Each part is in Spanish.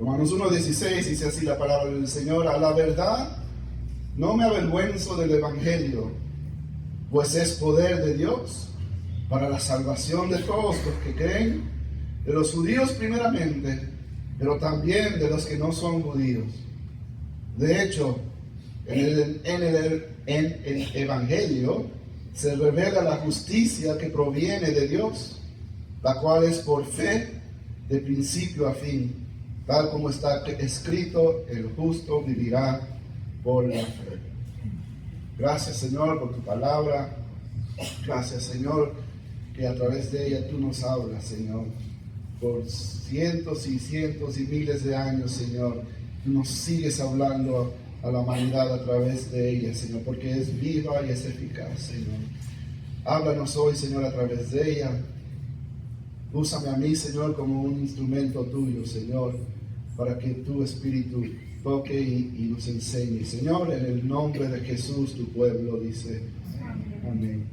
Romanos 1:16 dice así la palabra del Señor: a la verdad no me avergüenzo del Evangelio, pues es poder de Dios para la salvación de todos los que creen, de los judíos primeramente, pero también de los que no son judíos. De hecho, en el Evangelio se revela la justicia que proviene de Dios, la cual es por fe de principio a fin, tal como está escrito: el justo vivirá por la fe. Gracias, Señor, por tu palabra. Gracias, Señor, que a través de ella tú nos hablas, Señor. Por cientos y cientos y miles de años, Señor, tú nos sigues hablando a la humanidad a través de ella, Señor, porque es viva y es eficaz, Señor. Háblanos hoy, Señor, a través de ella. Úsame a mí, Señor, como un instrumento tuyo, Señor, para que tu Espíritu toque y nos enseñe. Señor, en el nombre de Jesús, tu pueblo dice amén.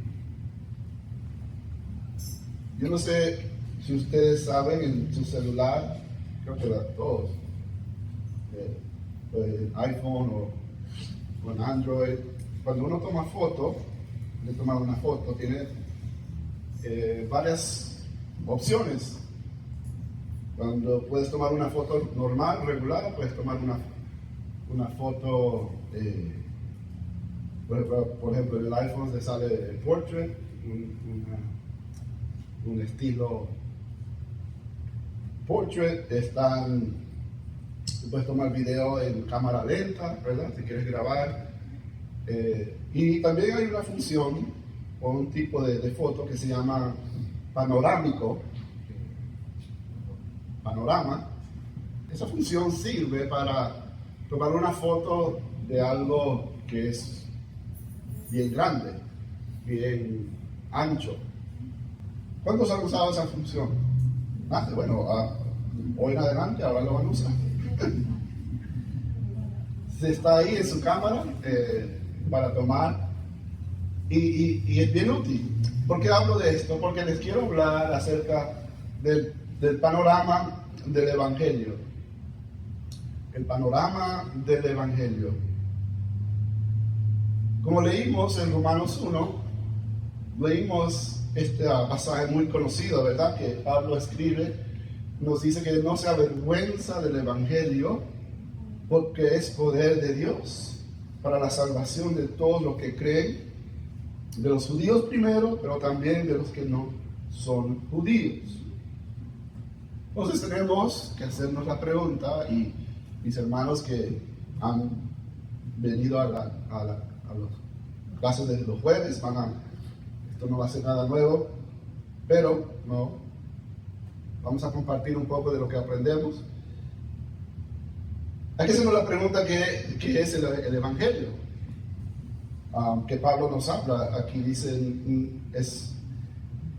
Yo no sé si ustedes saben, en su celular, creo que todos, en iPhone o en Android, cuando uno toma foto, de tomar una foto, tiene varias opciones. Cuando puedes tomar una foto normal, regular, puedes tomar una foto, por ejemplo, en el iPhone te sale el portrait, un estilo portrait. Puedes tomar video en cámara lenta, ¿verdad? Si quieres grabar. Y también hay una función o un tipo de foto que se llama panorámico. Panorama. Esa función sirve para tomar una foto de algo que es bien grande, bien ancho. ¿Cuántos han usado esa función? Bueno, hoy en adelante ahora lo van a usar. Se está ahí en su cámara para tomar y es bien útil. ¿Por qué hablo de esto? Porque les quiero hablar acerca del panorama del Evangelio. El panorama del Evangelio. Como leímos en Romanos 1, leímos este pasaje muy conocido, ¿verdad? Que Pablo escribe, nos dice que no se avergüenza del Evangelio porque es poder de Dios para la salvación de todos los que creen, de los judíos primero, pero también de los que no son judíos. Entonces tenemos que hacernos la pregunta, y mis hermanos que han venido a los clases de los jueves, esto no va a ser nada nuevo, pero no, vamos a compartir un poco de lo que aprendemos. Hay que hacernos la pregunta: ¿qué es el Evangelio? Que Pablo nos habla aquí, dice,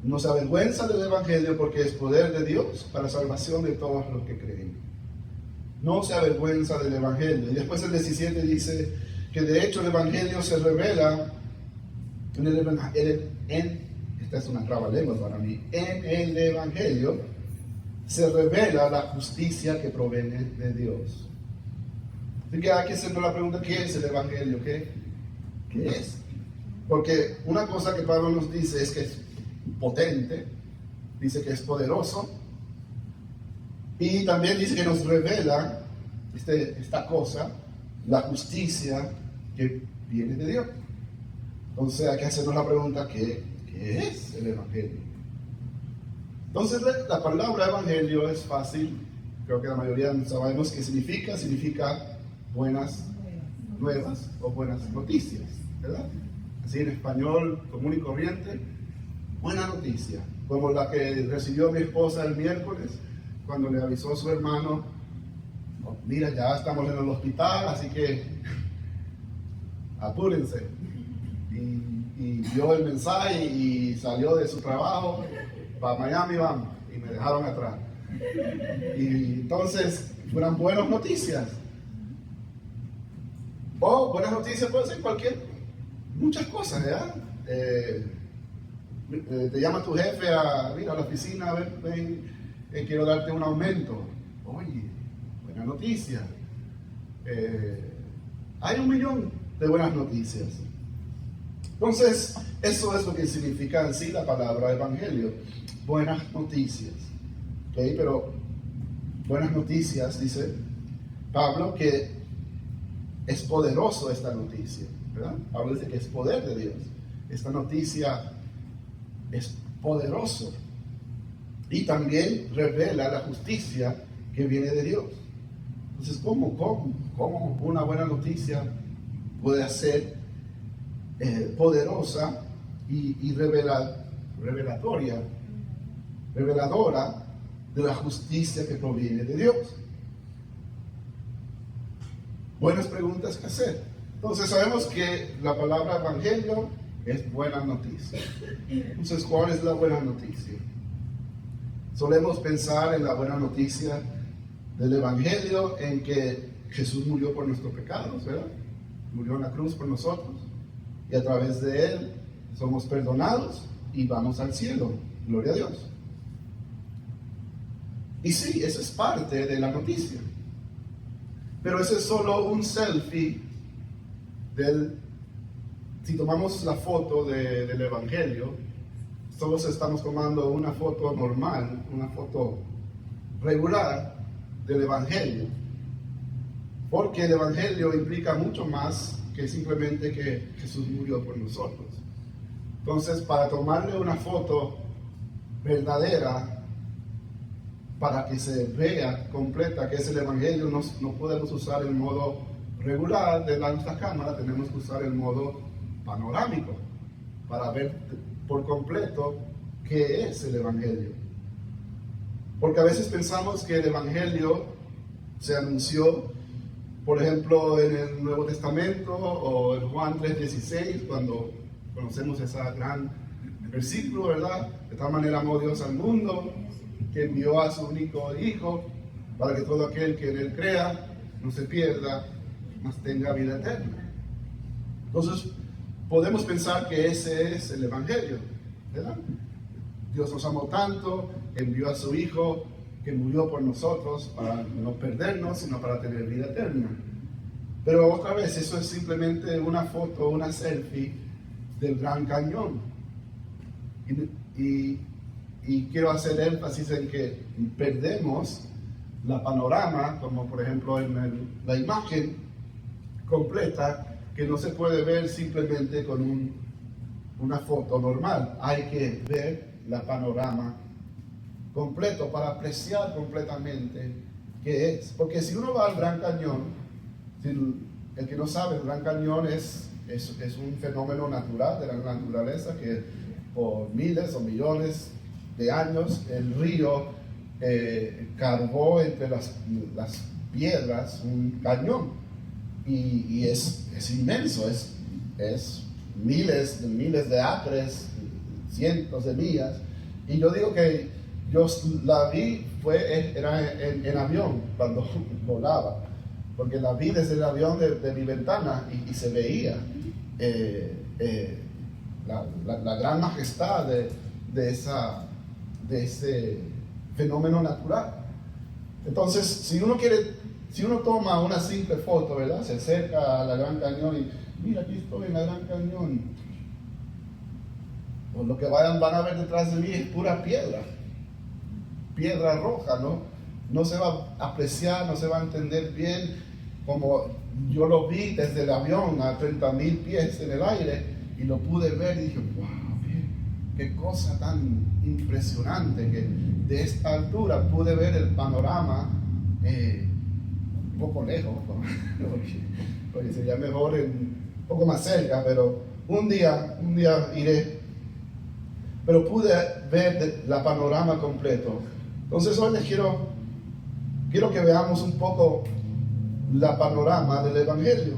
no se avergüenza del Evangelio porque es poder de Dios para la salvación de todos los que creen. No se avergüenza del Evangelio. Y después el 17 dice que de hecho el Evangelio se revela esta es una trabalengua para mí, en el Evangelio se revela la justicia que proviene de Dios. Así que hay que hacernos la pregunta: ¿qué es el Evangelio? ¿Qué es? Porque una cosa que Pablo nos dice es que es potente, dice que es poderoso, y también dice que nos revela esta cosa, la justicia que viene de Dios. Entonces hay que hacernos la pregunta: ¿qué es el Evangelio? Entonces la palabra Evangelio es fácil, creo que la mayoría sabemos qué significa. Significa buenas nuevas o buenas noticias, ¿verdad? Así en español común y corriente, buena noticia, como la que recibió mi esposa el miércoles cuando le avisó a su hermano: oh, mira, ya estamos en el hospital, así que apúrense. Y vio el mensaje y salió de su trabajo: para Miami vamos, y me dejaron atrás. Y entonces fueron buenas noticias. Buenas noticias puede ser muchas cosas, ¿verdad? Te llama tu jefe a la oficina: a ver, ven, quiero darte un aumento. Oye, buena noticia. Hay 1,000,000 de buenas noticias. Entonces, eso es lo que significa en sí la palabra evangelio, buenas noticias. ¿Okay? Pero buenas noticias, dice Pablo, que es poderoso esta noticia, ¿verdad? Pablo dice que es poder de Dios. Esta noticia es poderoso y también revela la justicia que viene de Dios. Entonces, ¿cómo una buena noticia puede ser poderosa y reveladora de la justicia que proviene de Dios? Buenas preguntas que hacer. Entonces sabemos que la palabra evangelio es buena noticia. Entonces, ¿cuál es la buena noticia? Solemos pensar en la buena noticia del evangelio en que Jesús murió por nuestros pecados, ¿verdad? Murió en la cruz por nosotros y a través de él somos perdonados y vamos al cielo. Gloria a Dios. Y sí, eso es parte de la noticia. Pero ese es solo un selfie si tomamos la foto del evangelio, solo estamos tomando una foto normal, una foto regular del evangelio. Porque el evangelio implica mucho más que simplemente que Jesús murió por nosotros. Entonces, para tomarle una foto verdadera, para que se vea completa que es el evangelio, no podemos usar el modo regular de nuestra cámara, tenemos que usar el modo panorámico para ver por completo qué es el evangelio. Porque a veces pensamos que el evangelio se anunció, por ejemplo, en el Nuevo Testamento o en Juan 3:16, cuando conocemos ese gran versículo, ¿verdad? De tal manera amó Dios al mundo, que envió a su único Hijo, para que todo aquel que en él crea no se pierda, mas tenga vida eterna. Entonces, podemos pensar que ese es el evangelio, ¿verdad? Dios nos amó tanto, envió a su Hijo, que murió por nosotros, para no perdernos, sino para tener vida eterna. Pero otra vez, eso es simplemente una foto, una selfie del Gran Cañón. Y quiero hacer énfasis en que perdemos la panorama, como por ejemplo en la imagen completa, que no se puede ver simplemente con una foto normal. Hay que ver la panorama completo para apreciar completamente qué es. Porque si uno va al Gran Cañón, el que no sabe, el Gran Cañón es un fenómeno natural de la naturaleza que por miles o millones de años el río cavó entre las piedras un cañón y es inmenso, es miles de acres, cientos de millas. Y yo digo que yo la vi era en avión cuando volaba, porque la vi desde el avión de mi ventana y se veía la gran majestad de ese fenómeno natural. Entonces, si uno toma una simple foto, ¿verdad? Se acerca a la Gran Cañón y mira, aquí estoy en la Gran Cañón. Pues lo que van a ver detrás de mí es pura piedra roja, ¿no? No se va a apreciar, no se va a entender bien, como yo lo vi desde el avión a 30,000 pies en el aire y lo pude ver y dije, wow, qué cosa tan impresionante, que de esta altura pude ver el panorama un poco lejos, porque sería mejor un poco más cerca, pero un día iré, pero pude ver la panorama completo. Entonces hoy les quiero que veamos un poco la panorama del evangelio.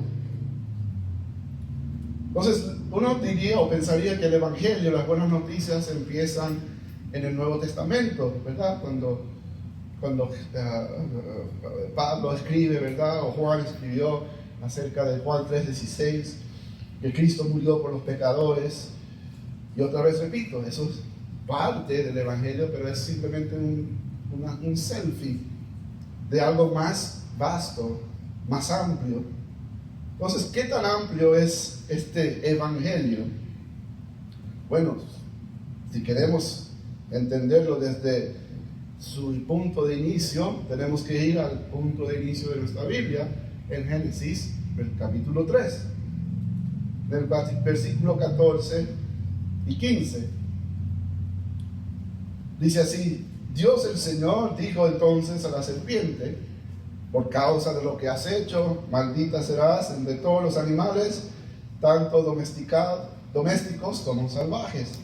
Entonces uno diría o pensaría que el evangelio, las buenas noticias empiezan en el Nuevo Testamento, ¿verdad? Cuando Pablo escribe, ¿verdad? O Juan escribió acerca de Juan 3:16, que Cristo murió por los pecadores. Y otra vez repito, eso es parte del evangelio, pero es simplemente un selfie de algo más vasto, más amplio. Entonces, ¿qué tan amplio es este evangelio? Bueno, si queremos entenderlo desde su punto de inicio, tenemos que ir al punto de inicio de nuestra Biblia, en Génesis, el capítulo 3, del versículo 14 y 15. Dice así: Dios el Señor dijo entonces a la serpiente: por causa de lo que has hecho, maldita serás entre todos los animales, tanto domésticos como salvajes.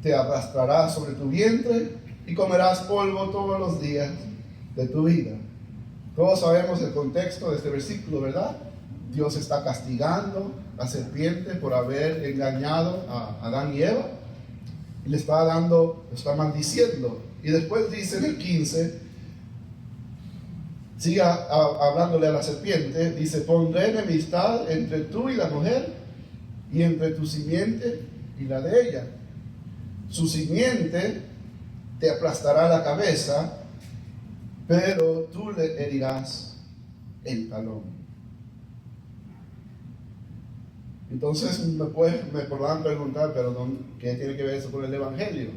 Te arrastrarás sobre tu vientre y comerás polvo todos los días de tu vida. Todos sabemos el contexto de este versículo, ¿verdad? Dios está castigando a la serpiente por haber engañado a Adán y Eva, y le está maldiciendo. Y después dice en el 15, sigue hablándole a la serpiente, dice: pondré enemistad entre tú y la mujer, y entre tu simiente y la de ella. Su simiente te aplastará la cabeza, pero tú le herirás el talón. Entonces me podrán preguntar, pero ¿qué tiene que ver eso con el evangelio?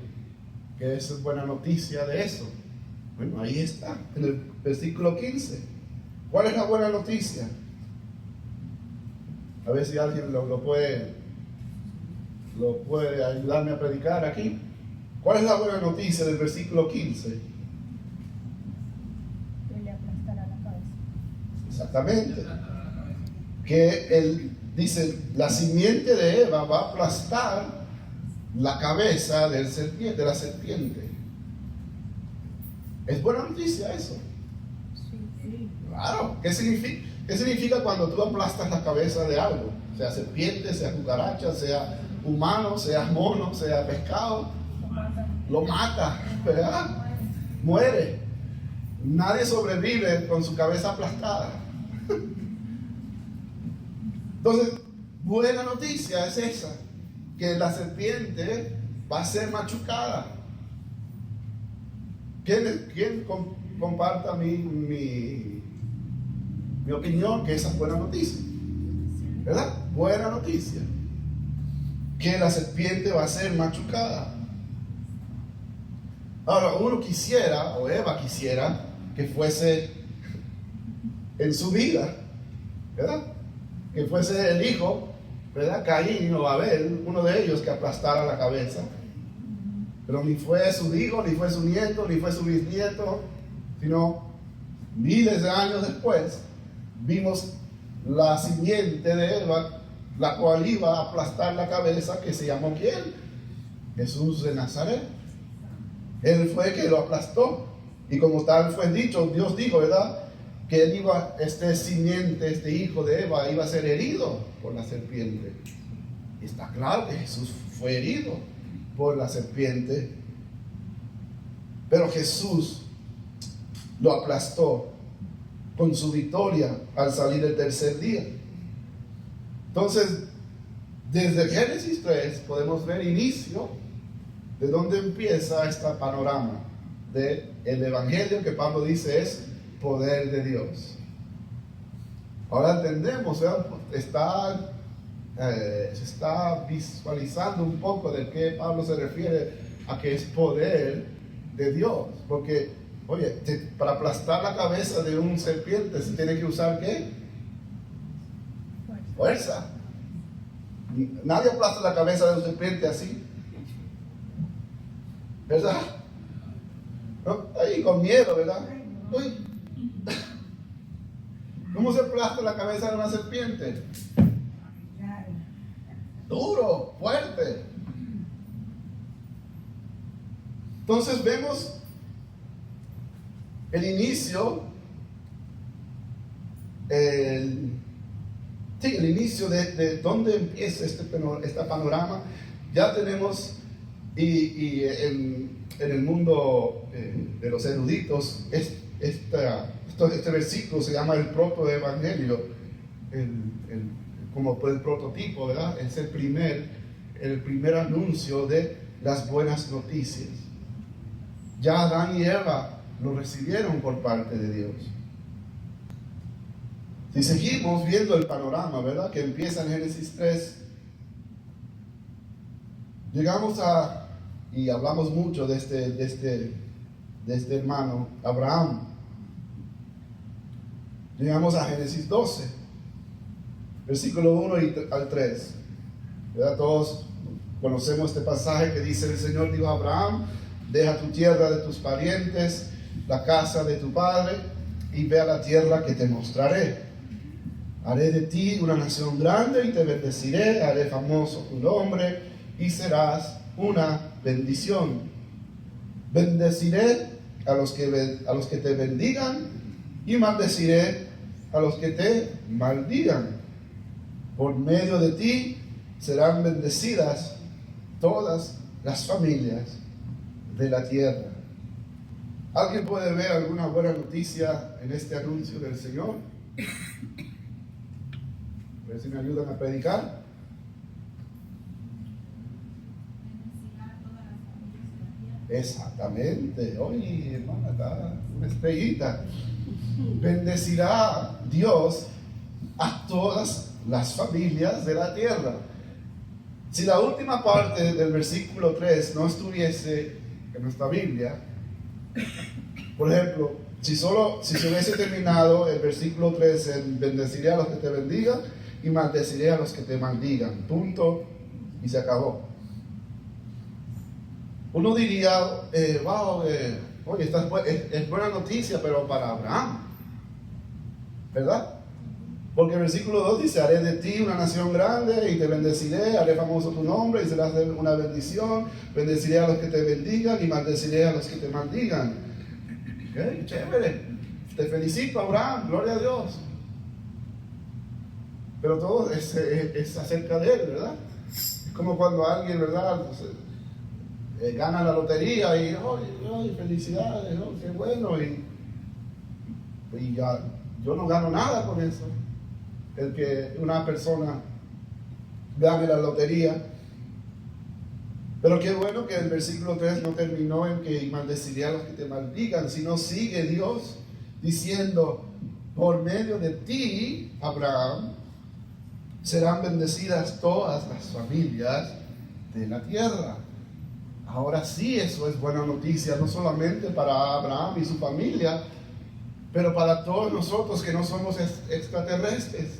¿Qué es buena noticia de eso? Bueno, ahí está, en el versículo 15. ¿Cuál es la buena noticia? A ver si alguien lo puede ayudarme a predicar aquí. ¿Cuál es la buena noticia del versículo 15? Que le aplastará la cabeza. Exactamente. Que él dice: la simiente de Eva va a aplastar la cabeza de la serpiente. ¿Es buena noticia eso? Sí. Claro. ¿Qué significa cuando tú aplastas la cabeza de algo? Sea serpiente, sea cucaracha, sea humano, sea mono, sea pescado. Lo mata, ¿verdad? Muere. Nadie sobrevive con su cabeza aplastada. Entonces, buena noticia es esa, que la serpiente va a ser machucada. ¿Quién comparta mi opinión que esa es buena noticia? ¿Verdad? Buena noticia. Que la serpiente va a ser machucada. Ahora, uno quisiera, o Eva quisiera, que fuese en su vida, ¿verdad? Que fuese el hijo, ¿verdad? Caín o Abel, uno de ellos que aplastara la cabeza. Pero ni fue su hijo, ni fue su nieto, ni fue su bisnieto, sino miles de años después, vimos la simiente de Eva, la cual iba a aplastar la cabeza, que se llamó ¿quién? Jesús de Nazaret. Él fue que lo aplastó, y como tal fue dicho, Dios dijo, ¿verdad?, que él este simiente, este hijo de Eva, iba a ser herido por la serpiente. Y está claro que Jesús fue herido por la serpiente, pero Jesús lo aplastó con su victoria al salir el tercer día. Entonces, desde Génesis 3 podemos ver inicio de dónde empieza este panorama del evangelio que Pablo dice es poder de Dios. Ahora entendemos, ¿verdad? Se está visualizando un poco de qué Pablo se refiere a que es poder de Dios, porque oye, para aplastar la cabeza de un serpiente se tiene que usar ¿qué? Fuerza. Nadie aplasta la cabeza de un serpiente así, ¿verdad? ¿No? Ahí con miedo, ¿verdad? Uy. ¿Cómo se aplasta la cabeza de una serpiente? Duro, fuerte. Entonces vemos el inicio, el inicio de dónde empieza este panorama. Ya tenemos, y en el mundo de los eruditos, este versículo se llama el protoevangelio, como el prototipo, ¿verdad? Es el primer anuncio de las buenas noticias. Ya Adán y Eva lo recibieron por parte de Dios. Y seguimos viendo el panorama, ¿verdad? Que empieza en Génesis 3. Llegamos y hablamos mucho de este hermano, Abraham. Llegamos a Génesis 12, versículo 1 al 3. ¿Verdad? Todos conocemos este pasaje que dice: el Señor dijo a Abraham: deja tu tierra de tus parientes, la casa de tu padre, y ve a la tierra que te mostraré. Haré de ti una nación grande y te bendeciré, haré famoso tu nombre y serás una bendición. Bendeciré a los que te bendigan y maldeciré a los que te maldigan. Por medio de ti serán bendecidas todas las familias de la tierra. ¿Alguien puede ver alguna buena noticia en este anuncio del Señor? A ver si me ayudan a predicar. Exactamente. Oye, hermana, está una estrellita. Bendecirá Dios a todas las familias de la tierra. Si la última parte del versículo 3 no estuviese en nuestra Biblia, por ejemplo, si se hubiese terminado el versículo 3 en bendeciré a los que te bendigan y maldeciré a los que te maldigan, punto, y se acabó. Uno diría, oye, esta es buena noticia, pero para Abraham, ¿verdad? Porque el versículo 2 dice: haré de ti una nación grande y te bendeciré, haré famoso tu nombre y serás una bendición, bendeciré a los que te bendigan y maldeciré a los que te maldigan. ¿Qué? Chévere, te felicito, Abraham, gloria a Dios. Pero todo es acerca de él, ¿verdad? Es como cuando alguien, ¿verdad?, gana la lotería y, oye, felicidades, ¿no? Qué bueno, y ya, yo no gano nada con eso. El que una persona gane la lotería. Pero qué bueno que el versículo 3 no terminó en que maldeciré a los que te maldigan, sino sigue Dios diciendo: por medio de ti, Abraham, serán bendecidas todas las familias de la tierra. Ahora sí, eso es buena noticia, no solamente para Abraham y su familia, pero para todos nosotros que no somos extraterrestres,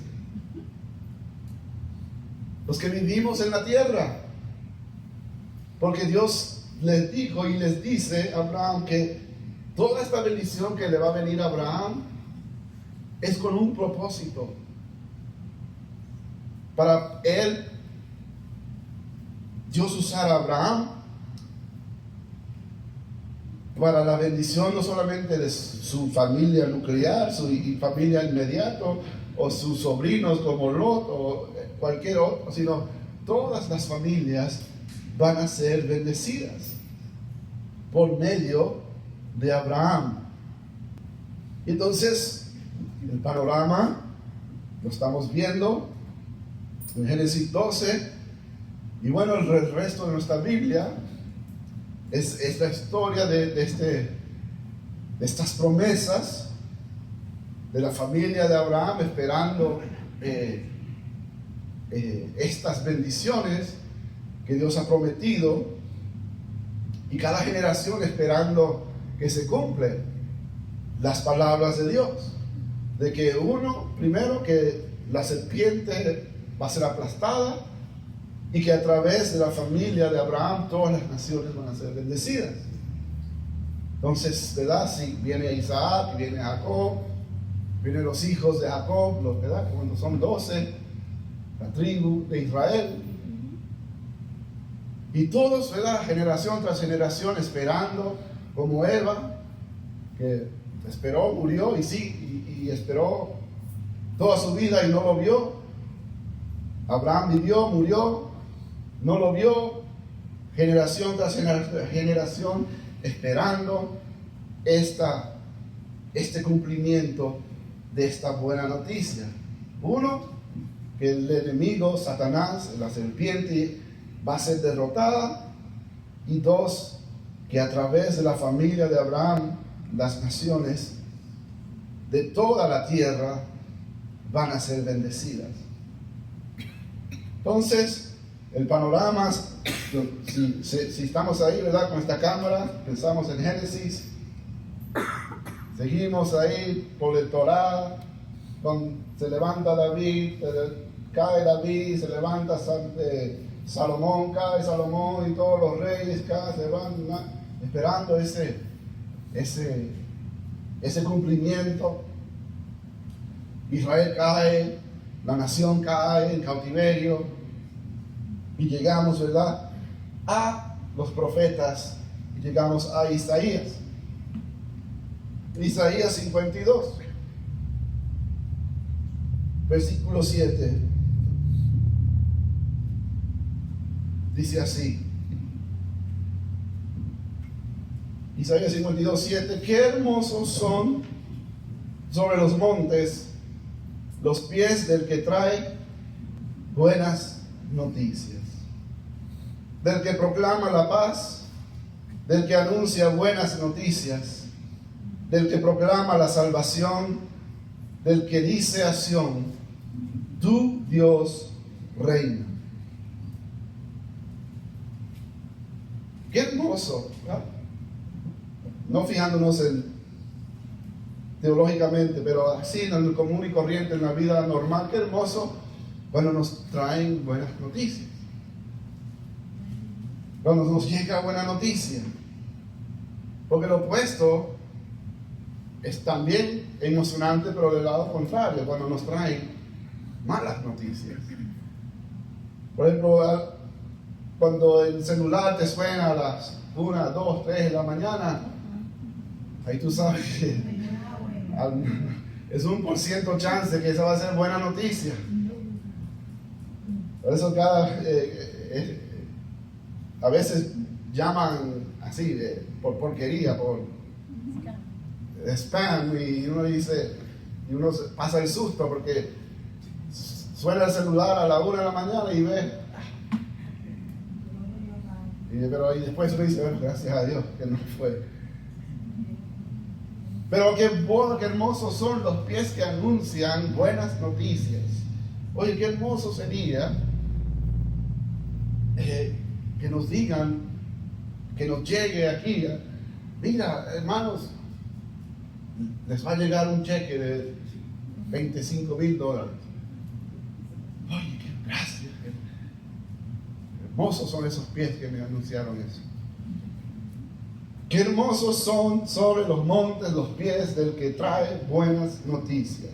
los que vivimos en la tierra. Porque Dios les dijo y les dice a Abraham que toda esta bendición que le va a venir a Abraham es con un propósito. Para él, Dios usar a Abraham para la bendición no solamente de su familia nuclear, su familia inmediata, o sus sobrinos como Lot o cualquier otro, sino todas las familias van a ser bendecidas por medio de Abraham. Entonces, el panorama lo estamos viendo en Génesis 12, y bueno, el resto de nuestra Biblia es la historia de estas promesas de la familia de Abraham esperando estas bendiciones que Dios ha prometido, y cada generación esperando que se cumplen las palabras de Dios, de que primero que la serpiente va a ser aplastada y que a través de la familia de Abraham todas las naciones van a ser bendecidas. Entonces, ¿verdad? Si viene Isaac, viene Jacob, vienen los hijos de Jacob, ¿verdad? Cuando son 12, la tribu de Israel. Y todos, ¿verdad?, generación tras generación esperando, como Eva, que esperó, murió y esperó toda su vida y no lo vio. Abraham vivió, murió, no lo vio, generación tras generación esperando este cumplimiento de esta buena noticia. Uno, que el enemigo, Satanás, la serpiente, va a ser derrotada. Y dos, que a través de la familia de Abraham, las naciones de toda la tierra van a ser bendecidas. Entonces, el panorama, si estamos ahí, ¿verdad? Con esta cámara, pensamos en Génesis, seguimos ahí por el Torá, se levanta David, cae David, se levanta Salomón, cae Salomón y todos los reyes se van esperando ese cumplimiento. Israel cae, la nación cae en cautiverio y llegamos, ¿verdad?, a los profetas y llegamos a Isaías. Isaías 52, versículo 7, dice así. Isaías 52, 7, qué hermosos son sobre los montes los pies del que trae buenas noticias, del que proclama la paz, del que anuncia buenas noticias, del que proclama la salvación, del que dice a Sión, tu Dios reina. Qué hermoso, ¿verdad? No fijándonos teológicamente, pero así en el común y corriente, en la vida normal, qué hermoso cuando nos traen buenas noticias. Cuando nos llega buena noticia. Porque lo opuesto es también emocionante, pero del lado contrario, cuando nos traen malas noticias. Por ejemplo, cuando el celular te suena a las 1, 2, 3 de la mañana, ahí tú sabes que es 1% chance que esa va a ser buena noticia. Por eso a veces llaman así, por porquería, por spam, y uno dice, y uno pasa el susto porque suena el celular a la 1 de la mañana y ve. Pero y después uno dice, bueno, gracias a Dios que no fue. Pero qué hermosos son los pies que anuncian buenas noticias. Oye, qué hermoso sería que nos digan, que nos llegue aquí, mira, hermanos, les va a llegar un cheque de $25,000. Oye, qué gracias. Hermosos son esos pies que me anunciaron eso. Qué hermosos son sobre los montes los pies del que trae buenas noticias.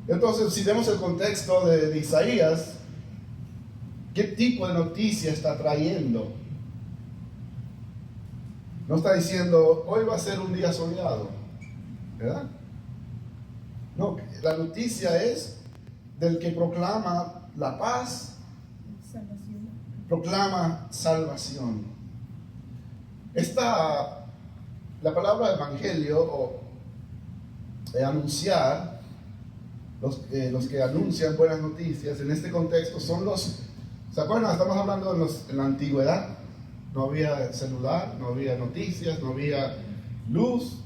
Entonces, si vemos el contexto de Isaías, ¿qué tipo de noticia está trayendo? No está diciendo, hoy va a ser un día soleado, ¿verdad? No, la noticia es del que proclama la paz, proclama salvación. La palabra evangelio o anunciar, los que anuncian buenas noticias, en este contexto son ¿se acuerdan? Estamos hablando en la antigüedad. No había celular, no había noticias, no había luz.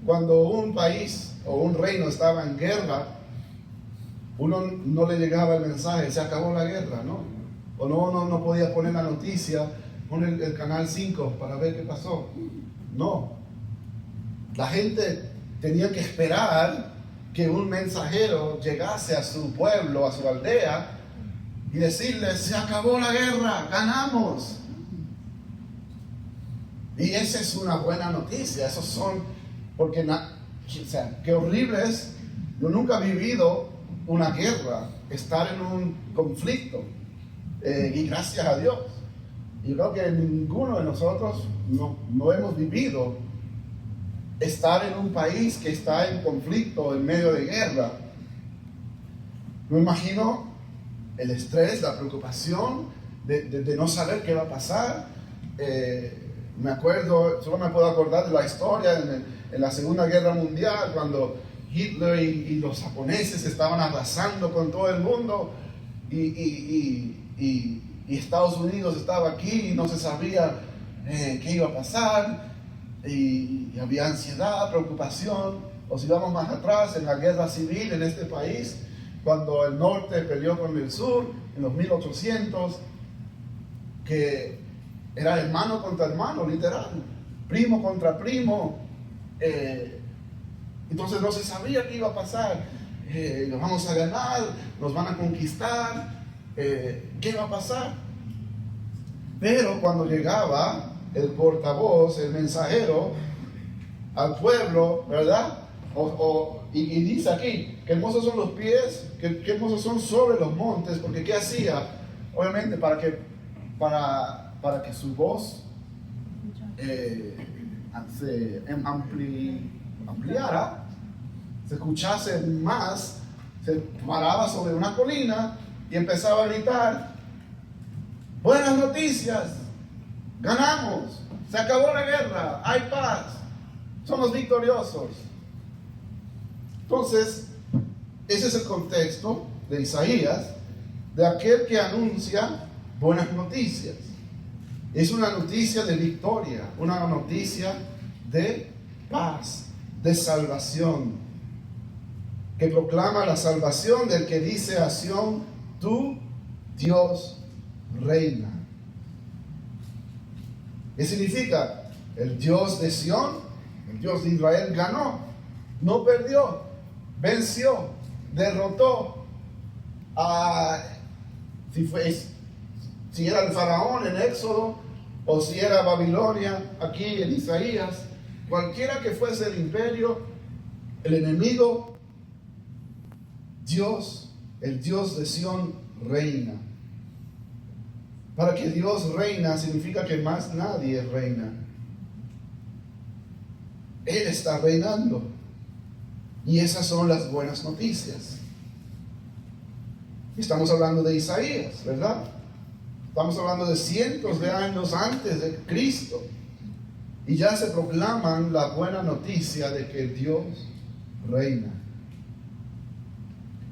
Cuando un país o un reino estaba en guerra, uno no le llegaba el mensaje, se acabó la guerra, ¿no? O no podía poner la noticia, poner el canal 5 para ver qué pasó. No. La gente tenía que esperar que un mensajero llegase a su pueblo, a su aldea, y decirles, se acabó la guerra, ganamos. Y esa es una buena noticia. Esos son, porque, qué horrible es. Yo nunca he vivido una guerra, estar en un conflicto. Y gracias a Dios. Yo creo que ninguno de nosotros no hemos vivido estar en un país que está en conflicto, en medio de guerra. Me imagino el estrés, la preocupación de no saber qué va a pasar. Me acuerdo, solo me puedo acordar de la historia en la Segunda Guerra Mundial, cuando Hitler y los japoneses estaban arrasando con todo el mundo y Estados Unidos estaba aquí y no se sabía qué iba a pasar. y había ansiedad, preocupación. O si vamos más atrás, en la guerra civil en este país, cuando el norte peleó con el sur, en los 1800, que era hermano contra hermano, literal, primo contra primo. Entonces no se sabía qué iba a pasar. Nos vamos a ganar, nos van a conquistar, ¿qué va a pasar? Pero cuando llegaba el portavoz, el mensajero al pueblo, ¿verdad? Y dice aquí, que hermosos son los pies, que hermosos son sobre los montes, porque ¿qué hacía? Obviamente para que su voz se ampliara, se escuchase más, se paraba sobre una colina y empezaba a gritar: buenas noticias, ganamos, se acabó la guerra, hay paz, somos victoriosos. Entonces, ese es el contexto de Isaías, de aquel que anuncia buenas noticias. Es una noticia de victoria, una noticia de paz, de salvación, que proclama la salvación del que dice a Sión: tu Dios reina. ¿Qué significa? El Dios de Sión, el Dios de Israel ganó, no perdió, venció, derrotó a, si era el faraón en Éxodo, o si era Babilonia aquí en Isaías, cualquiera que fuese el imperio, el enemigo, Dios, el Dios de Sión reina. Para que Dios reina significa que más nadie reina. Él está reinando. Y esas son las buenas noticias. Estamos hablando de Isaías, ¿verdad? Estamos hablando de cientos de años antes de Cristo. Y ya se proclaman la buena noticia de que Dios reina.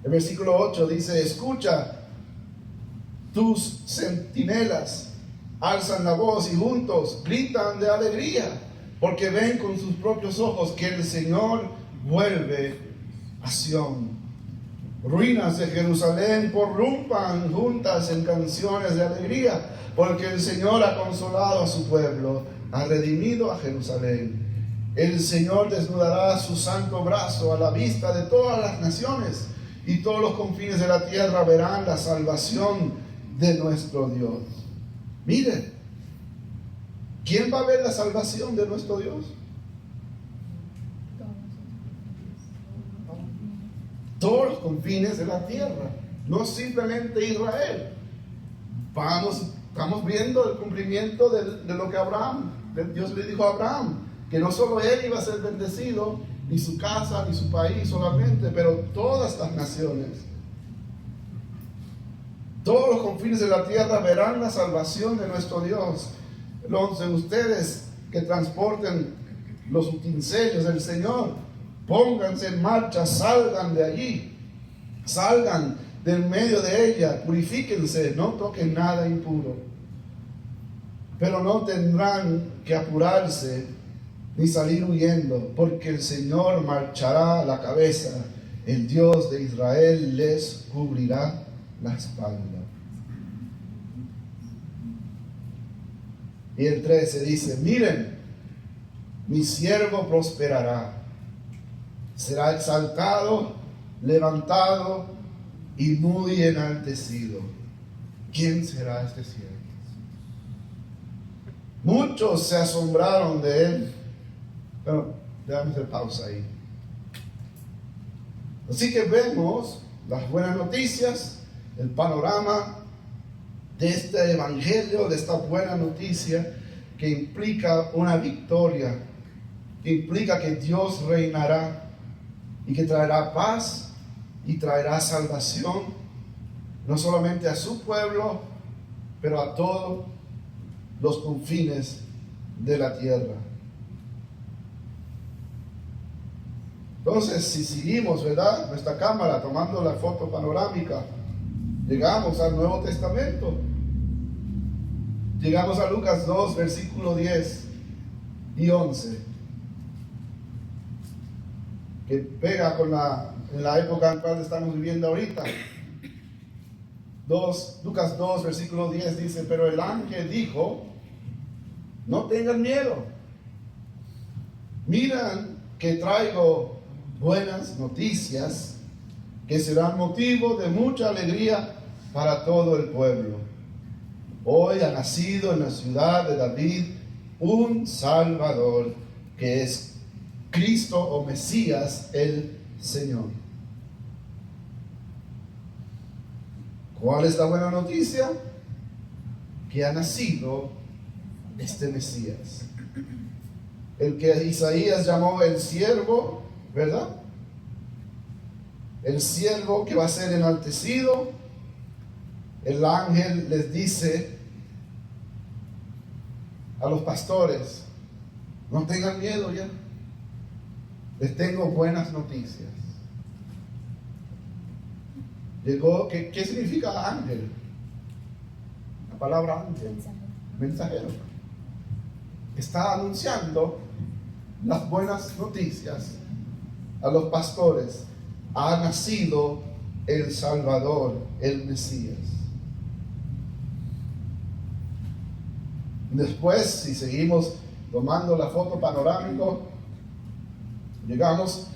El versículo 8 dice: escucha, tus centinelas alzan la voz y juntos gritan de alegría, porque ven con sus propios ojos que el Señor vuelve a Sión. Ruinas de Jerusalén prorrumpan juntas en canciones de alegría, porque el Señor ha consolado a su pueblo, ha redimido a Jerusalén. El Señor desnudará su santo brazo a la vista de todas las naciones, y todos los confines de la tierra verán la salvación de nuestro Dios. Miren, ¿quién va a ver la salvación de nuestro Dios? Todos los confines de la tierra, no simplemente Israel. Estamos viendo el cumplimiento de lo que Dios le dijo a Abraham, que no solo él iba a ser bendecido, ni su casa, ni su país solamente, pero todas las naciones. Todos los confines de la tierra verán la salvación de nuestro Dios. Los de ustedes que transporten los utensilios del Señor, pónganse en marcha, salgan de allí, salgan del medio de ella, purifíquense, no toquen nada impuro. Pero no tendrán que apurarse ni salir huyendo, porque el Señor marchará a la cabeza, el Dios de Israel les cubrirá la espalda. Y el 13 dice: miren, mi siervo prosperará, será exaltado, levantado y muy enaltecido. ¿Quién será este siervo? Muchos se asombraron de él. Pero déjame hacer pausa ahí. Así que vemos las buenas noticias, el panorama de este evangelio, de esta buena noticia que implica una victoria, que implica que Dios reinará y que traerá paz y traerá salvación, no solamente a su pueblo, pero a todos los confines de la tierra. Entonces, si seguimos, ¿verdad?, nuestra cámara tomando la foto panorámica, llegamos al Nuevo Testamento. Llegamos a Lucas 2, versículo 10. y 11, que pega con en la época en la cual estamos viviendo ahorita. Lucas 2, versículo 10 dice: pero el ángel dijo, no tengan miedo, miran que traigo buenas noticias que serán motivo de mucha alegría para todo el pueblo. Hoy ha nacido en la ciudad de David un Salvador, que es Cristo o Mesías, el Señor. ¿Cuál es la buena noticia? Que ha nacido este Mesías, el que Isaías llamó el siervo, ¿verdad? El siervo que va a ser enaltecido. El ángel les dice a los pastores: no tengan miedo ya, les tengo buenas noticias. Llegó, ¿qué significa ángel? La palabra ángel, mensajero. Está anunciando las buenas noticias a los pastores. Ha nacido el Salvador, el Mesías. Después, si seguimos tomando la foto panorámica, llegamos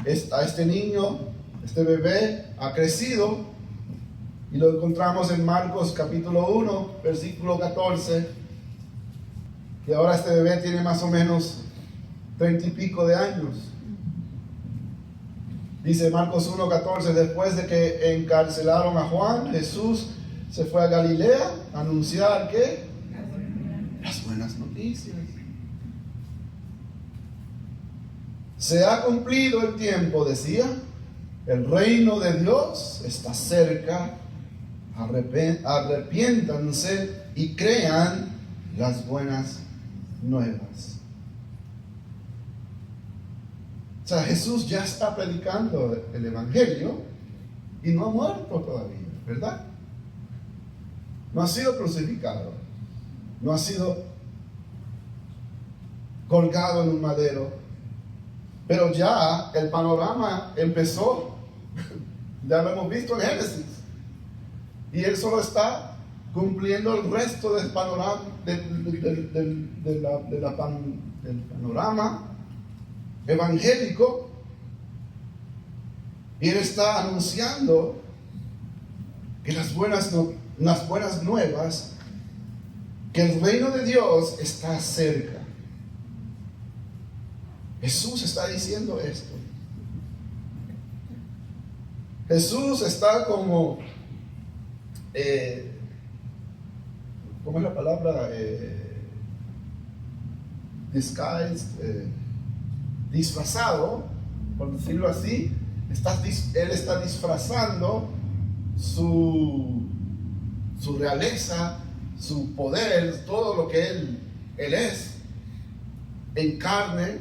a este niño, este bebé ha crecido, y lo encontramos en Marcos capítulo 1, versículo 14, y ahora este bebé tiene más o menos 30 y pico de años. Dice Marcos 1:14: después de que encarcelaron a Juan, Jesús se fue a Galilea a anunciar ¿qué? Las buenas noticias. Se ha cumplido el tiempo, decía, el reino de Dios está cerca, arrepiéntanse y crean las buenas nuevas. O sea, Jesús ya está predicando el Evangelio y no ha muerto todavía, ¿verdad? No ha sido crucificado, no ha sido colgado en un madero, pero ya el panorama empezó. Ya lo hemos visto en Génesis, y Él solo está cumpliendo el resto del panorama, del panorama evangélico, y Él está anunciando que las buenas nuevas, que el reino de Dios está cerca. Jesús está diciendo esto. Jesús está como, ¿cómo es la palabra? Disfrazado, por decirlo así. Él está disfrazando su realeza, su poder, todo lo que Él es, en carne,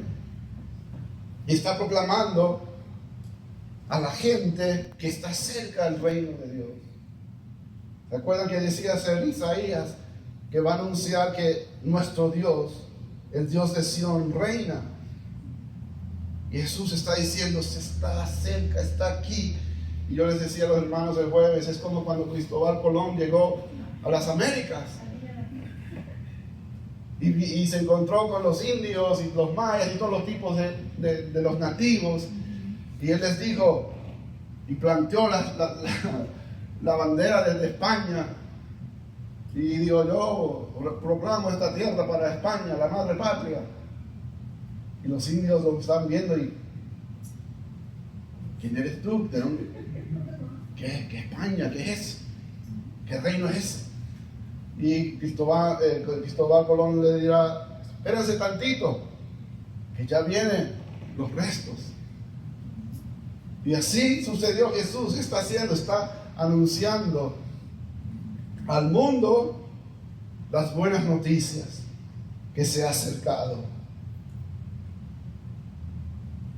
y está proclamando a la gente que está cerca del reino de Dios. ¿Se acuerdan que decía Isaías que va a anunciar que nuestro Dios, el Dios de Sión, reina? Y Jesús está diciendo: se está cerca, está aquí. Y yo les decía a los hermanos el jueves, es como cuando Cristóbal Colón llegó a las Américas y se encontró con los indios y los mayas y todos los tipos de los nativos, y él les dijo y planteó la bandera de España, y dijo: yo proclamo esta tierra para España, la madre patria. Y los indios lo están viendo y: ¿quién eres tú? ¿De dónde? ¿Qué España? ¿Qué es eso? ¿Qué reino es ese? Y Cristóbal Colón le dirá: espérense tantito, que ya vienen los restos. Y así sucedió. Jesús está anunciando al mundo las buenas noticias, que se ha acercado.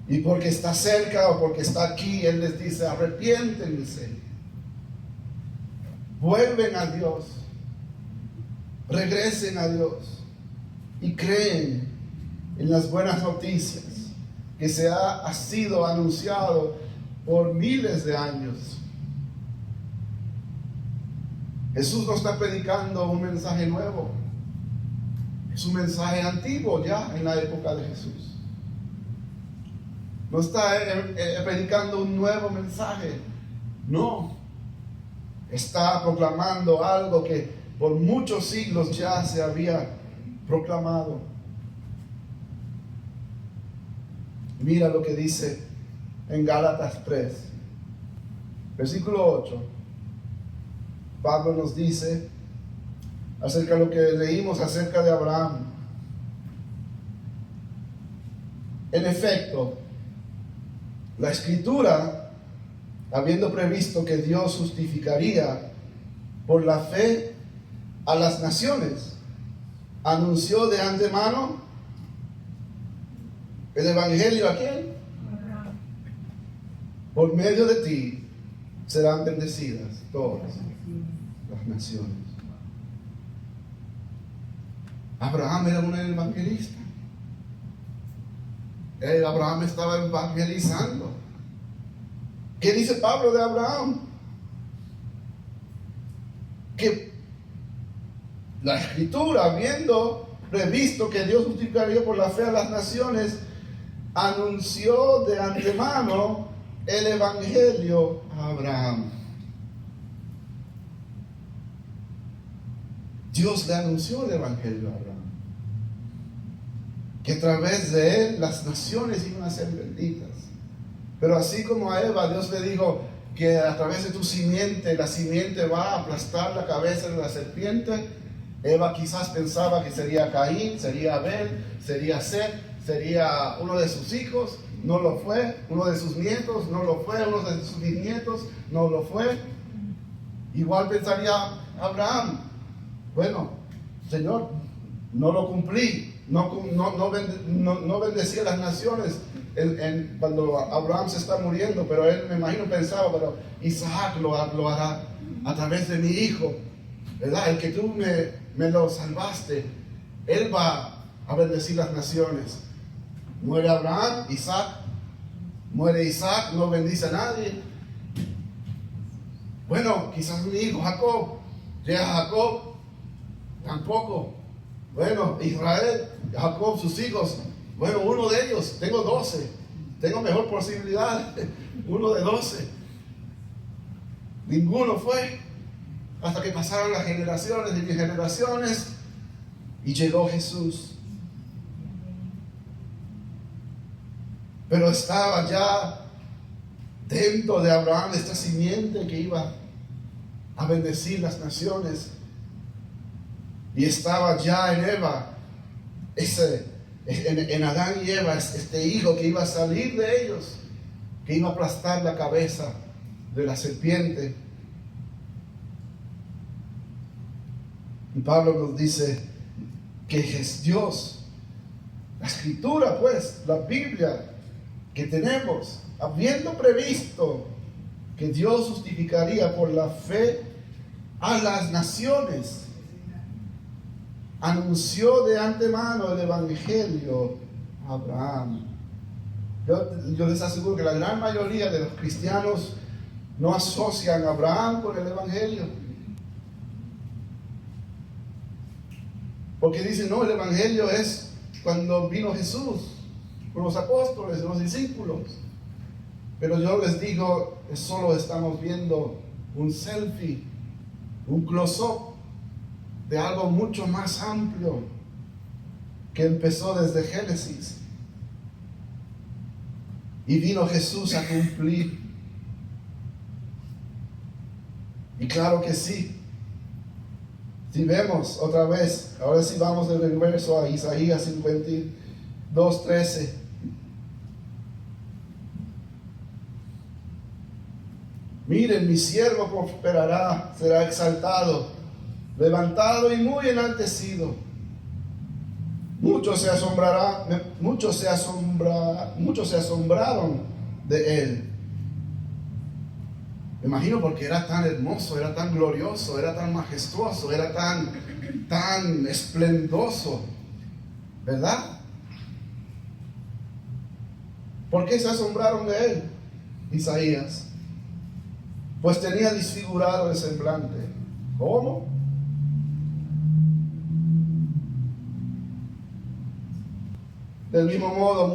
Y porque está cerca o porque está aquí, Él les dice: arrepiéntense, vuelven a Dios, regresen a Dios y creen en las buenas noticias que ha sido anunciado por miles de años. Jesús no está predicando un mensaje nuevo. Es un mensaje antiguo ya en la época de Jesús. No está predicando un nuevo mensaje. No. Está proclamando algo que por muchos siglos ya se había proclamado. Mira lo que dice en Gálatas 3, versículo 8. Pablo nos dice acerca de lo que leímos acerca de Abraham. En efecto, la Escritura, habiendo previsto que Dios justificaría por la fe a las naciones, anunció de antemano el Evangelio. ¿A quién? Por medio de ti serán bendecidas todas las naciones. Abraham era un evangelista. Abraham estaba evangelizando. ¿Qué dice Pablo de Abraham? Que la Escritura, habiendo previsto que Dios justificaría por la fe a las naciones, anunció de antemano el Evangelio a Abraham. Dios le anunció el Evangelio a Abraham, que a través de él las naciones iban a ser benditas. Pero así como a Eva, Dios le dijo que a través de tu simiente, la simiente va a aplastar la cabeza de la serpiente. Eva quizás pensaba que sería Caín, sería Abel, sería Set, sería uno de sus hijos. No lo fue. Uno de sus nietos no lo fue. Uno de sus bisnietos no lo fue. Igual pensaría Abraham: bueno, Señor, no lo cumplí, no bendecí a las naciones cuando Abraham se está muriendo, pero él, me imagino, pensaba: pero Isaac lo hará a través de mi hijo, ¿verdad? El que tú me lo salvaste, él va a bendecir las naciones. Muere Abraham, muere Isaac, no bendice a nadie. Bueno, quizás mi hijo Jacob, llega Jacob, tampoco. Bueno, Israel, Jacob, sus hijos, bueno, uno de ellos, tengo 12, tengo mejor posibilidad, uno de 12. Ninguno fue, hasta que pasaron las generaciones y generaciones, y llegó Jesús. Pero estaba ya dentro de Abraham esta simiente que iba a bendecir las naciones. Y estaba ya en Eva, en Adán y Eva, este hijo que iba a salir de ellos, que iba a aplastar la cabeza de la serpiente. Y Pablo nos dice que es Dios, la Escritura, pues, la Biblia que tenemos, habiendo previsto que Dios justificaría por la fe a las naciones, anunció de antemano el Evangelio a Abraham. Yo les aseguro que la gran mayoría de los cristianos no asocian a Abraham con el Evangelio, porque dicen: no, el Evangelio es cuando vino Jesús con los apóstoles, los discípulos. Pero yo les digo, solo estamos viendo un selfie, un close-up de algo mucho más amplio que empezó desde Génesis. Y vino Jesús a cumplir. Y claro que sí. Si vemos otra vez, ahora sí vamos del verso a Isaías 52:13. Miren, mi siervo prosperará, será exaltado, levantado y muy enaltecido. Muchos se asombraron de él. Me imagino, porque era tan hermoso, era tan glorioso, era tan majestuoso, era tan esplendoso, ¿verdad? ¿Por qué se asombraron de él? Isaías. Pues tenía desfigurado el semblante. ¿Cómo? Del mismo modo,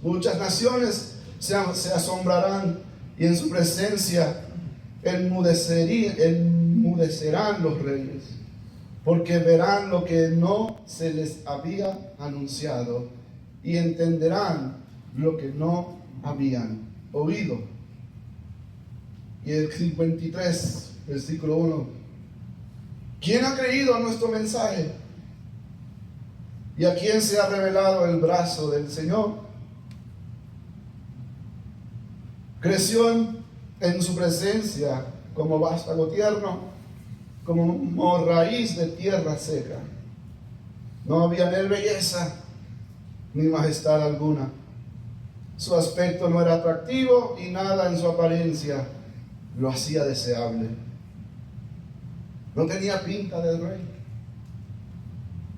muchas naciones se asombrarán y en su presencia enmudecerán los reyes, porque verán lo que no se les había anunciado y entenderán lo que no habían oído. Y el 53, versículo 1. ¿Quién ha creído a nuestro mensaje? ¿Y a quién se ha revelado el brazo del Señor? Creció en su presencia como vástago tierno, como raíz de tierra seca. No había en él belleza ni majestad alguna. Su aspecto no era atractivo y nada en su apariencia lo hacía deseable. No tenía pinta de rey.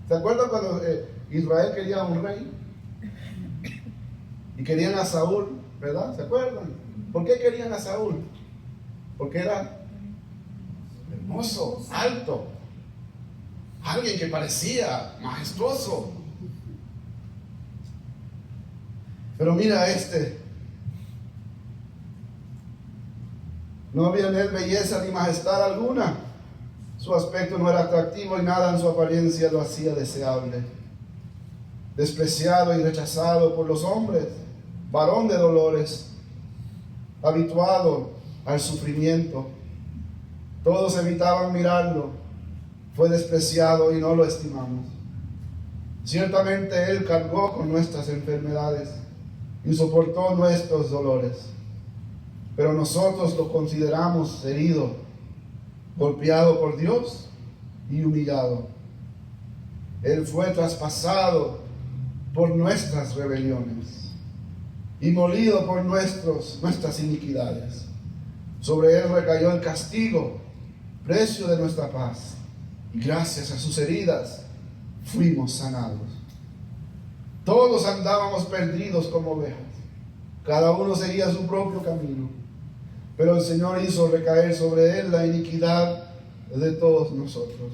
¿Se acuerdan cuando Israel quería un rey? Y querían a Saúl, ¿verdad? ¿Se acuerdan? ¿Por qué querían a Saúl? Porque era hermoso, alto, alguien que parecía majestuoso. Pero mira no había en él belleza ni majestad alguna. Su aspecto no era atractivo y nada en su apariencia lo hacía deseable. Despreciado y rechazado por los hombres, varón de dolores, habituado al sufrimiento. Todos evitaban mirarlo. Fue despreciado y no lo estimamos. Ciertamente él cargó con nuestras enfermedades y soportó nuestros dolores. Pero nosotros lo consideramos herido, golpeado por Dios y humillado. Él fue traspasado por nuestras rebeliones y molido por nuestras iniquidades. Sobre él recayó el castigo, precio de nuestra paz, y gracias a sus heridas fuimos sanados. Todos andábamos perdidos como ovejas, cada uno seguía su propio camino, pero el Señor hizo recaer sobre él la iniquidad de todos nosotros.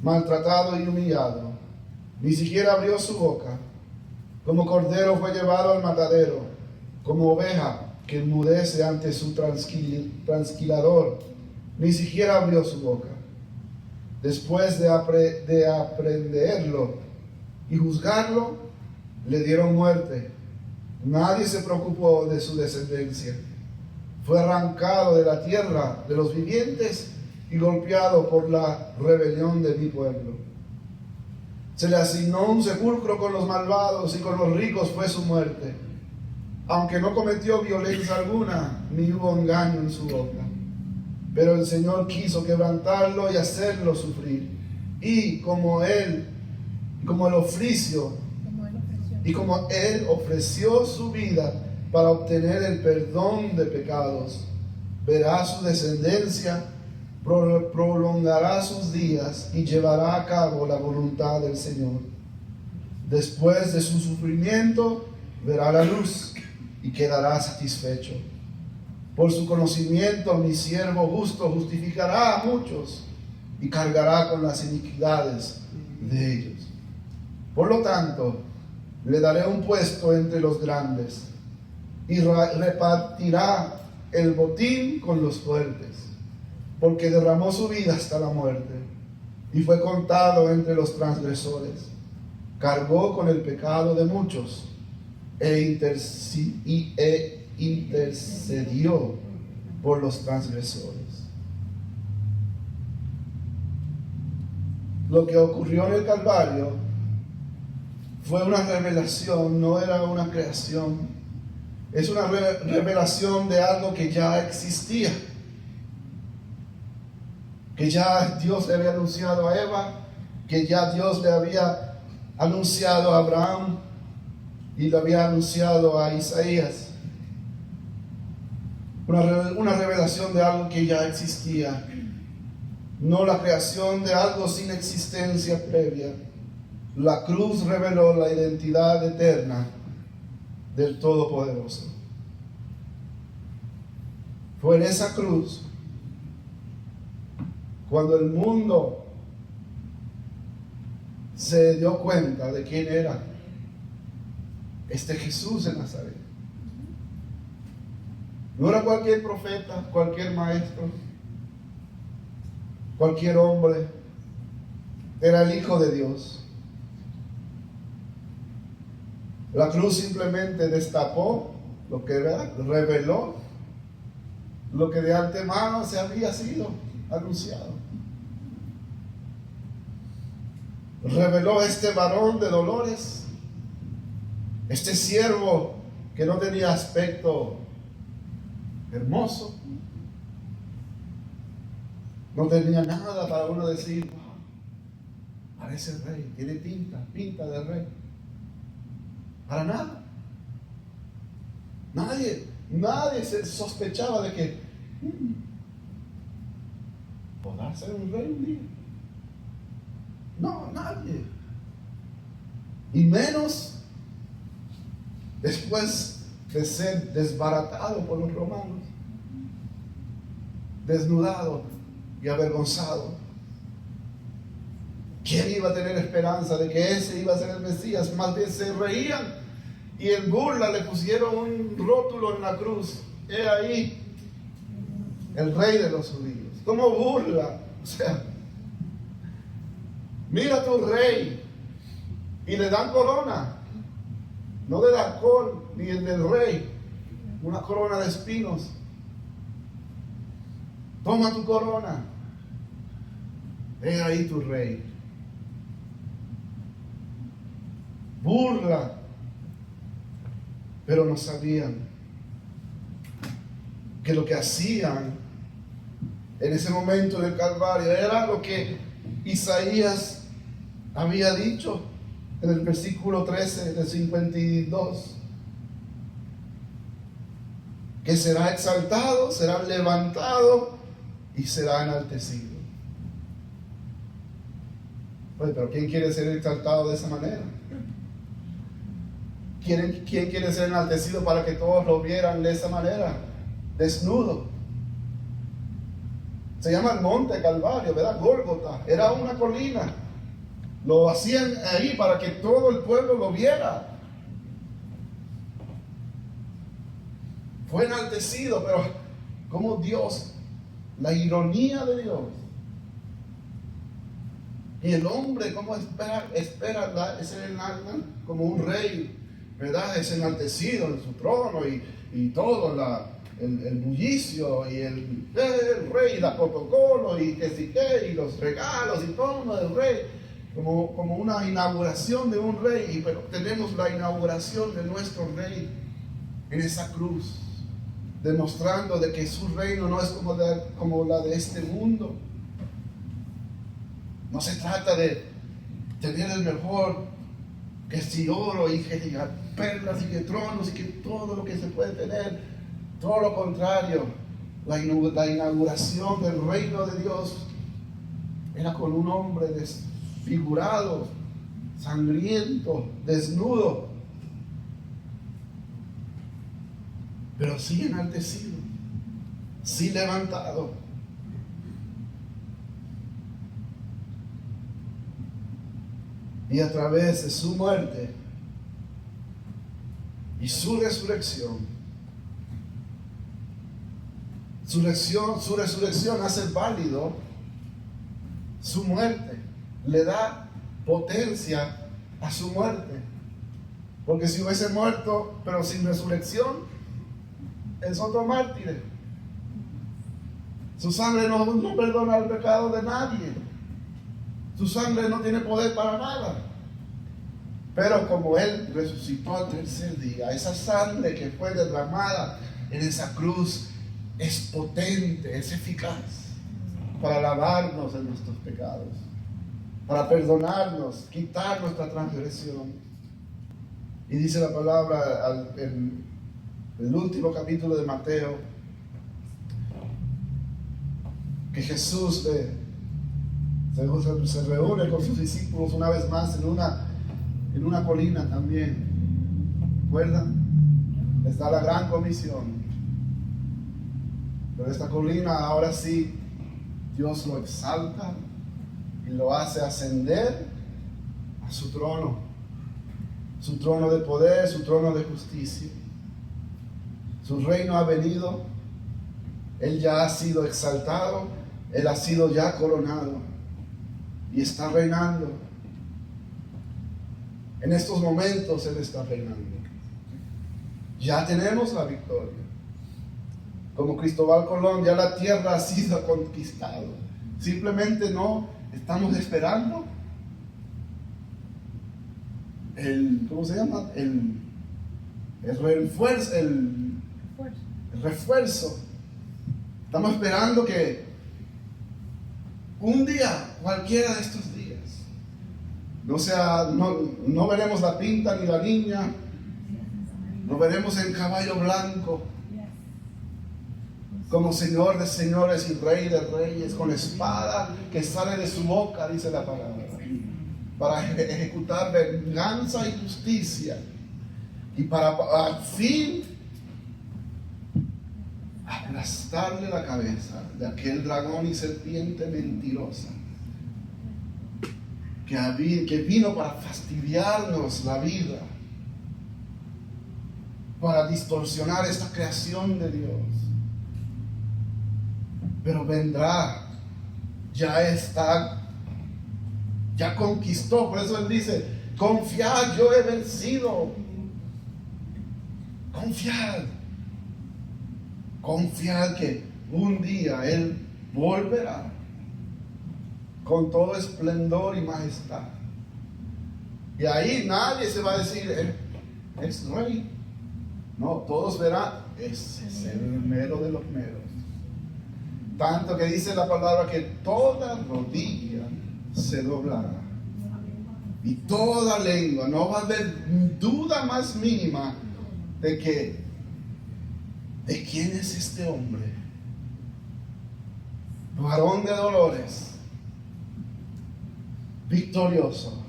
Maltratado y humillado, ni siquiera abrió su boca. Como cordero fue llevado al matadero, como oveja que enmudece ante su transquilador, ni siquiera abrió su boca. Después de aprenderlo y juzgarlo, le dieron muerte. Nadie se preocupó de su descendencia. Fue arrancado de la tierra de los vivientes y golpeado por la rebelión de mi pueblo. Se le asignó un sepulcro con los malvados y con los ricos fue su muerte, aunque no cometió violencia alguna, ni hubo engaño en su boca. Pero el Señor quiso quebrantarlo y hacerlo sufrir. Y como él ofreció su vida para obtener el perdón de pecados, verá su descendencia, prolongará sus días y llevará a cabo la voluntad del Señor. Después de su sufrimiento, verá la luz y quedará satisfecho. Por su conocimiento, mi siervo justo justificará a muchos y cargará con las iniquidades de ellos. Por lo tanto, le daré un puesto entre los grandes y repartirá el botín con los fuertes, porque derramó su vida hasta la muerte y fue contado entre los transgresores. Cargó con el pecado de muchos e intercedió por los transgresores. Lo que ocurrió en el Calvario fue una revelación, no era una creación. Es una revelación de algo que ya existía, que ya Dios le había anunciado a Eva, que ya Dios le había anunciado a Abraham y le había anunciado a Isaías. Una revelación de algo que ya existía, no la creación de algo sin existencia previa. La cruz reveló la identidad eterna del Todopoderoso. Fue en esa cruz cuando el mundo se dio cuenta de quién era este Jesús de Nazaret. No era cualquier profeta, cualquier maestro, cualquier hombre. Era el Hijo de Dios. La cruz simplemente destapó lo que era, reveló lo que de antemano se había sido anunciado. Reveló este varón de dolores, este siervo que no tenía aspecto hermoso, no tenía nada para uno decir, wow, parece rey, tiene pinta de rey. Para nada. Nadie se sospechaba de que podrá ser un rey un día. No, nadie. Y menos después de ser desbaratado por los romanos, desnudado y avergonzado. ¿Quién iba a tener esperanza de que ese iba a ser el Mesías? Más bien se reían y en burla le pusieron un rótulo en la cruz. He ahí el rey de los judíos. Como burla. O sea, mira a tu rey. Y le dan corona. No de la col ni el del rey. Una corona de espinos. Toma tu corona. He ahí tu rey. Burla, pero no sabían que lo que hacían en ese momento del Calvario era lo que Isaías había dicho en el versículo 13 del 52, que será exaltado, será levantado y será enaltecido. Oye, pero ¿quién quiere ser exaltado de esa manera? ¿Quién quiere ser enaltecido para que todos lo vieran de esa manera? Desnudo. Se llama el monte Calvario, ¿verdad? Gólgota. Era una colina. Lo hacían ahí para que todo el pueblo lo viera. Fue enaltecido, pero como Dios, la ironía de Dios. Y el hombre, ¿cómo espera ser como un rey? ¿Verdad? Es enaltecido en su trono y todo el bullicio y el rey, la protocolo y que sí que, y los regalos y todo lo del rey, como una inauguración de un rey. Pero tenemos la inauguración de nuestro rey en esa cruz, demostrando de que su reino no es como la de este mundo. No se trata de tener el mejor, que si oro y que perlas y que tronos y que todo lo que se puede tener. Todo lo contrario, la inauguración del reino de Dios era con un hombre desfigurado, sangriento, desnudo, pero sí enaltecido, sí levantado. Y a través de su muerte y su resurrección, su resurrección hace válido su muerte, le da potencia a su muerte. Porque si hubiese muerto pero sin resurrección, es otro mártir. Su sangre no perdona el pecado de nadie. Su sangre no tiene poder para nada. Pero como Él resucitó al tercer día, esa sangre que fue derramada en esa cruz es potente, es eficaz para lavarnos de nuestros pecados, para perdonarnos, quitar nuestra transgresión. Y dice la palabra en el último capítulo de Mateo, que Jesús se reúne con sus discípulos una vez más en una colina también. ¿Recuerdan? está la gran comisión. Pero esta colina ahora sí, Dios lo exalta y lo hace ascender a su trono de poder, su trono de justicia. Su reino ha venido, Él ya ha sido exaltado, Él ha sido ya coronado y está reinando. En estos momentos Él está reinando. Ya tenemos la victoria. Como Cristóbal Colón, ya la tierra ha sido conquistada. Simplemente no estamos esperando ¿cómo se llama? El refuerzo. Estamos esperando que un día, cualquiera de estos días, no veremos la pinta ni la niña, no veremos el caballo blanco como Señor de señores y Rey de reyes, con espada que sale de su boca, dice la palabra, para ejecutar venganza y justicia, y para al fin aplastarle la cabeza de aquel dragón y serpiente mentirosa que vino para fastidiarnos la vida, para distorsionar esta creación de Dios. Pero vendrá, ya conquistó. Por eso Él dice: confiad, yo he vencido. Confiad que un día Él volverá con todo esplendor y majestad. Y ahí nadie se va a decir: Él es rey. No, todos verán: ese es el mero de los meros. Tanto que dice la palabra que toda rodilla se doblará y toda lengua, no va a haber duda más mínima de quién es este hombre, varón de dolores, victorioso,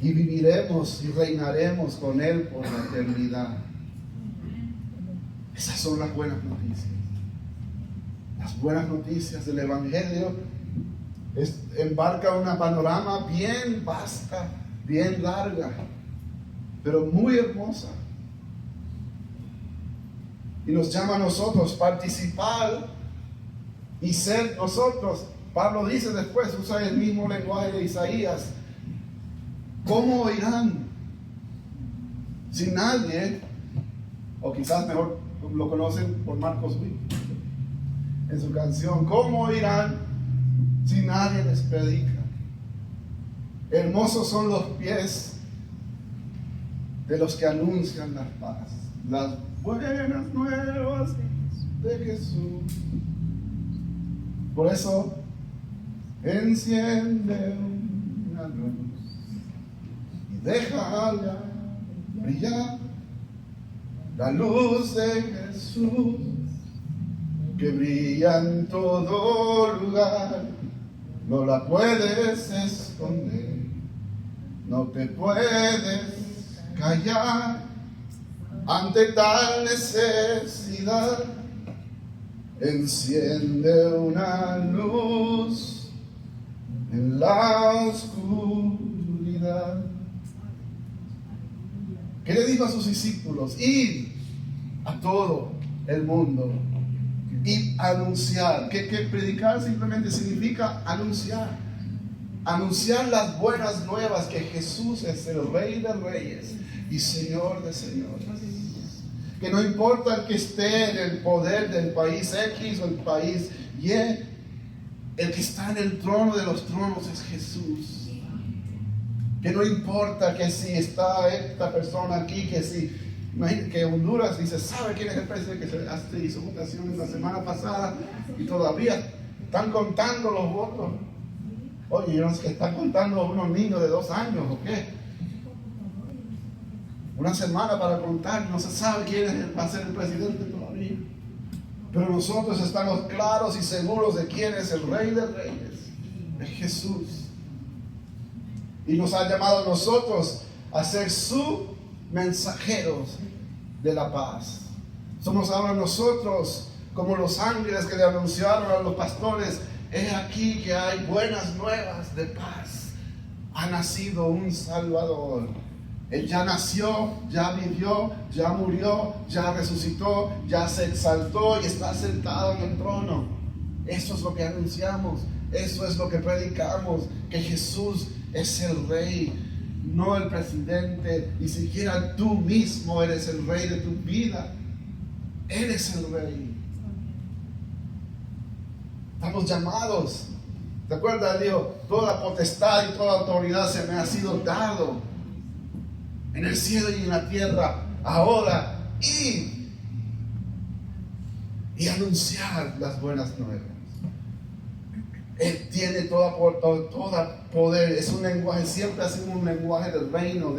y viviremos y reinaremos con Él por la eternidad. Esas son las buenas noticias. Las buenas noticias del Evangelio embarca una panorama bien vasta, bien larga, pero muy hermosa. Y nos llama a nosotros participar y ser nosotros. Pablo dice después, usa el mismo lenguaje de Isaías: ¿cómo oirán si nadie, o quizás mejor lo conocen por Marcos Witt en su canción, ¿cómo oirán si nadie les predica? Hermosos son los pies de los que anuncian la paz, las buenas nuevas de Jesús. Por eso, enciende una luz y déjala brillar, la luz de Jesús que brilla en todo lugar. No la puedes esconder, no te puedes callar ante tal necesidad. Enciende una luz en la oscuridad. ¿Qué le dijo a sus discípulos? Id a todo el mundo y anunciar. Que predicar simplemente significa anunciar. Anunciar las buenas nuevas, que Jesús es el Rey de reyes y Señor de señores. Que no importa el que esté en el poder del país X o el país Y, el que está en el trono de los tronos es Jesús. Que no importa que si está esta persona aquí, que si, imagínate que Honduras dice: ¿sabe quién es el presidente que se hizo votaciones la semana pasada? Y todavía están contando los votos. Oye, yo no sé, que están contando a unos niños de 2 años o qué. Una semana para contar, no se sabe quién va a ser el presidente todavía. Pero nosotros estamos claros y seguros de quién es el Rey de reyes, es Jesús. Y nos ha llamado a nosotros a ser su mensajeros de la paz. Somos ahora nosotros como los ángeles que le anunciaron a los pastores: he aquí que hay buenas nuevas de paz. Ha nacido un Salvador. Él ya nació, ya vivió, ya murió, ya resucitó, ya se exaltó y está sentado en el trono. Eso es lo que anunciamos, eso es lo que predicamos, que Jesús es el Rey, no el presidente, ni siquiera tú mismo eres el Rey de tu vida. Él es el Rey. Estamos llamados. ¿Te acuerdas? Dijo: toda potestad y toda autoridad se me ha sido dado en el cielo y en la tierra. Ahora y anunciar las buenas nuevas. Él tiene toda poder. Es un lenguaje, siempre ha sido un lenguaje del reino,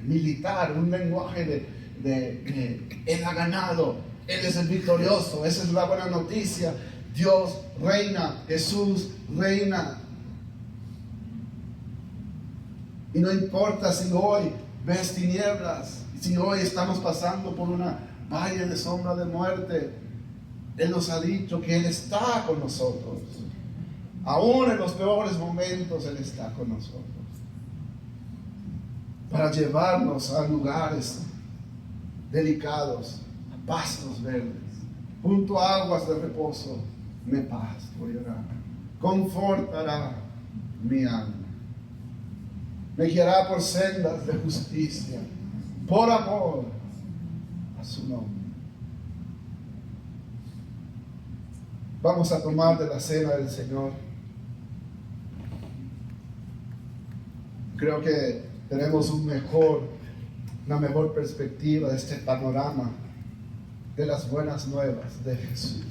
militar, un lenguaje Él ha ganado, Él es el victorioso. Esa es la buena noticia. Dios reina, Jesús reina. Y no importa si hoy ves tinieblas, si hoy estamos pasando por una valle de sombra de muerte, Él nos ha dicho que Él está con nosotros. Aún en los peores momentos Él está con nosotros, para llevarnos a lugares delicados, a pastos verdes, junto a aguas de reposo. Me pastoreará, confortará mi alma, me guiará por sendas de justicia, por amor a su nombre. Vamos a tomar de la cena del Señor. Creo que tenemos una mejor perspectiva de este panorama de las buenas nuevas de Jesús.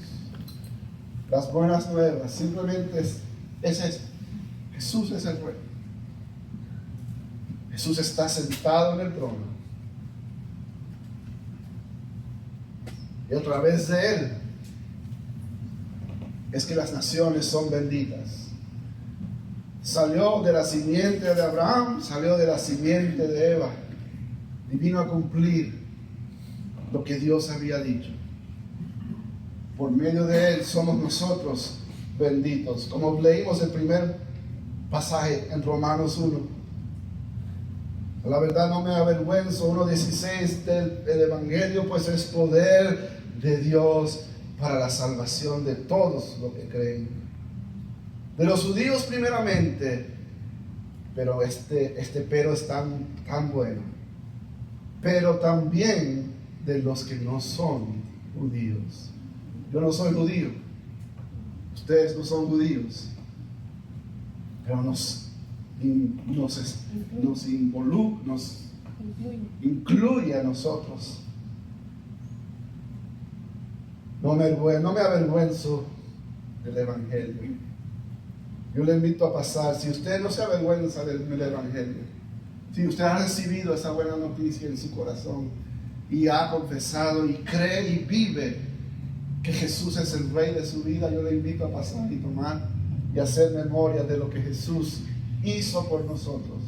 Las buenas nuevas simplemente es esto: Jesús es el Rey. Jesús está sentado en el trono, y a través de Él es que las naciones son benditas. Salió de la simiente de Abraham, salió de la simiente de Eva, y vino a cumplir lo que Dios había dicho. Por medio de Él somos nosotros benditos. Como leímos el primer pasaje en Romanos 1. La verdad no me avergüenzo, 1:16 del Evangelio, pues es poder de Dios para la salvación de todos los que creen. De los judíos primeramente, pero este pero es tan bueno, pero también de los que no son judíos. Yo no soy judío, ustedes no son judíos, pero nos incluye a nosotros. No me avergüenzo del Evangelio. Yo le invito a pasar. Si usted no se avergüenza del Evangelio, si usted ha recibido esa buena noticia en su corazón y ha confesado y cree y vive que Jesús es el Rey de su vida, yo le invito a pasar y tomar y hacer memoria de lo que Jesús hizo por nosotros.